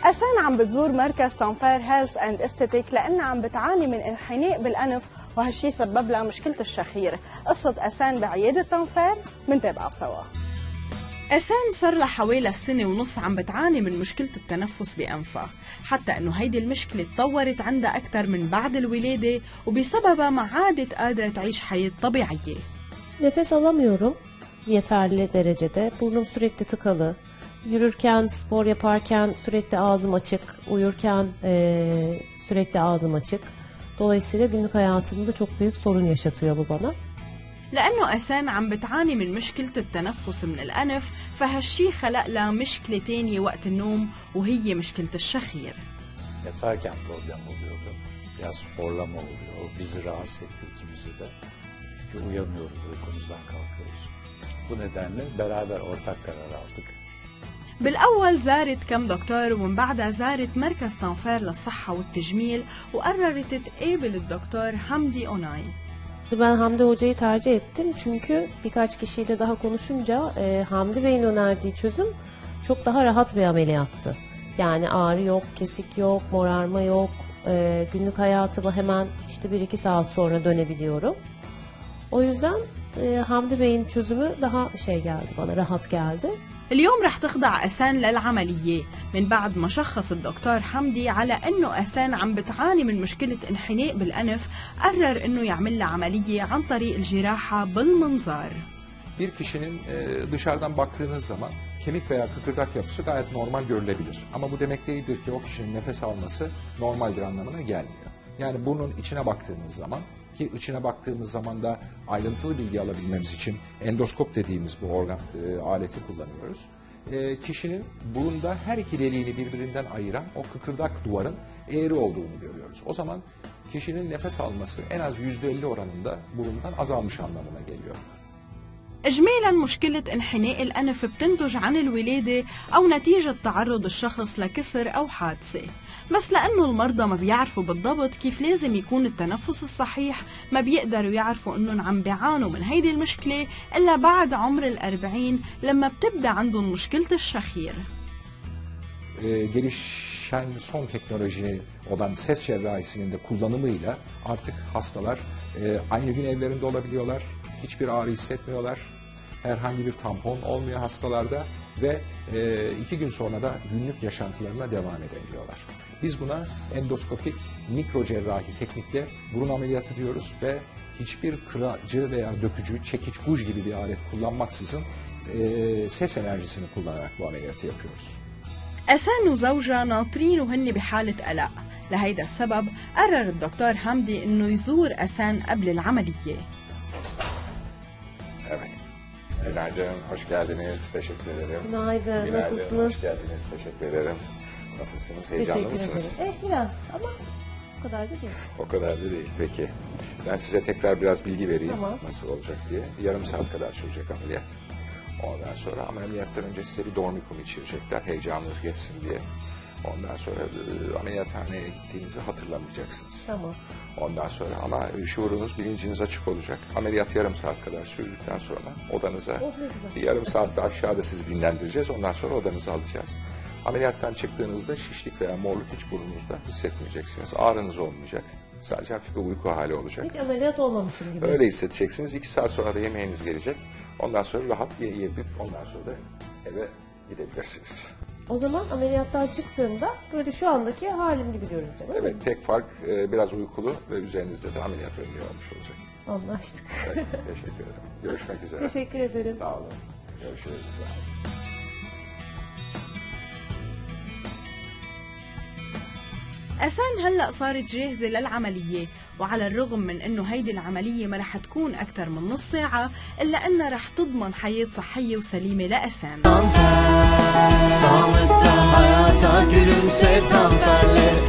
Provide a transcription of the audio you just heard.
أسان عم بتزور مركز تنفير هيلث اند استيتيك لأنها عم بتعاني من انحناء بالأنف، وهالشي سبب لها مشكلة الشخير. قصة أسان بعيادة تنفير منتابعها سوا. أسان صار لها حوالي سنة ونص عم بتعاني من مشكلة التنفس بأنفها، حتى إنه هيدي المشكلة تطورت عندها أكثر من بعد الولادة، وبسببها ما عادت قادرة تعيش حياة طبيعية. Nefes alamıyorum yeterli derecede. Burnum sürekli tıkalı. Yürürken, spor yaparken sürekli ağzım açık. Uyurken sürekli ağzım açık. Dolayısıyla günlük hayatımda çok büyük sorun yaşatıyor bu bana. لأنه أسان عم بتعاني من مشكلة التنفس من الأنف، فهالشي خلق لها مشكلة تانية وقت النوم وهي مشكلة الشخير. Yatarken problem oluyordu. Biraz horlama oluyor. Bizi rahatsız etti ikimizi de. Çünkü uyamıyoruz, uykumuzdan kalkıyoruz. Bu nedenle beraber ortak karar aldık. بالأول زارت كم دكتور ومن بعدها زارت مركز تنفير للصحة والتجميل وقررت تقابل الدكتور حمدي أوناي. Ben Hamdi Hoca'yı tercih ettim çünkü birkaç kişiyle daha konuşunca Hamdi Bey'in önerdiği çözüm çok daha rahat bir ameliyattı. Yani ağrı yok, kesik yok, morarma yok, günlük hayatıma hemen işte 1-2 saat sonra dönebiliyorum. O yüzden Hamdi Bey'in çözümü daha geldi bana, rahat geldi. اليوم رح تخضع أسان للعملية من بعد ما شخص الدكتور حمدي على أنه أسان عم بتعاني من مشكلة انحناء بالأنف. قرر أنه يعمل لها عملية عن طريق الجراحة بالمنظار. Bir kişinin dışarıdan baktığınız zaman kemik veya kıkırdak yapısı gayet normal görülebilir. Ama bu demek değildir ki o kişinin nefes alması normal bir anlamına gelmiyor. Yani burnun içine baktığınız zaman, ki içine baktığımız zaman da ayrıntılı bilgi alabilmemiz için endoskop dediğimiz bu organ aleti kullanıyoruz. Kişinin burunda her iki deliğini birbirinden ayıran o kıkırdak duvarın eğri olduğunu görüyoruz. O zaman kişinin nefes alması en az %50 oranında burundan azalmış anlamına geliyor. إجمالاً مشكلة انحناء الأنف بتنتج عن الولادة أو نتيجة تعرض الشخص لكسر أو حادثة، بس لأنه المرضى ما بيعرفوا بالضبط كيف لازم يكون التنفس الصحيح، ما بيقدروا يعرفوا أنهم عم بيعانوا من هيدي المشكلة إلا بعد عمر 40 لما بتبدأ عندهم مشكلة الشخير. Gelişen son teknoloji olan ses cerrahisinin de kullanımıyla artık hastalar aynı gün evlerinde olabiliyorlar, hiçbir ağrı hissetmiyorlar, herhangi bir tampon olmuyor hastalarda ve 2 gün sonra da günlük yaşantılarına devam edebiliyorlar. Biz buna endoskopik mikro cerrahi teknikle burun ameliyatı diyoruz ve hiçbir kırıcı veya dökücü, çekiç, guj gibi bir alet kullanmaksızın ses enerjisini kullanarak bu ameliyatı yapıyoruz. أسان وزوجها ناطرين وهن بحالة قلق، لهيدا السبب قرر الدكتور حمدي إنه يزور أسان قبل العملية. Evet. Günaydın, hoş geldiniz. Teşekkür ederim. Günaydın, nasılsınız? Hoş geldiniz, teşekkür ederim. Nasılsınız, heyecanlı mısınız? Biraz ama o kadar da değil. O kadar da değil, peki. Ben size tekrar biraz bilgi vereyim, tamam, nasıl olacak diye. Yarım saat kadar sürecek ameliyat. Ondan sonra ameliyattan önce size bir dormikum içirecekler, heyecanınız geçsin diye. Ondan sonra ameliyathaneye gittiğinizi hatırlamayacaksınız. Tamam. Ondan sonra ama şuurunuz, bilinciniz açık olacak. Ameliyat yarım saat kadar sürdükten sonra odanıza bir yarım saatte aşağıda sizi dinlendireceğiz. Ondan sonra odanıza alacağız. Ameliyattan çıktığınızda şişlik veya morluk hiç burnunuzda hissetmeyeceksiniz. Ağrınız olmayacak. Sadece hafif bir uyku hali olacak. Hiç ameliyat olmamışım gibi. Öyle hissedeceksiniz. 2 saat sonra da yemeğiniz gelecek. Ondan sonra rahat yiyebilip ondan sonra da eve gidebilirsiniz. O zaman ameliyattan çıktığımda böyle şu andaki halim gibi görünecek. Evet, tek fark biraz uykulu ve üzerinizde de ameliyat önlüğü olmuş olacak. Anlaştık. Evet, teşekkür ederim. Görüşmek üzere. Teşekkür ederim. Sağ olun. Görüşürüz. أسان هلأ صارت جاهزة للعملية، وعلى الرغم من أنه هيدي العملية ما رح تكون أكثر من نص ساعة إلا أنها رح تضمن حياة صحية وسليمة لأسان. Sağlıkta hayata gülümse Tanfer'le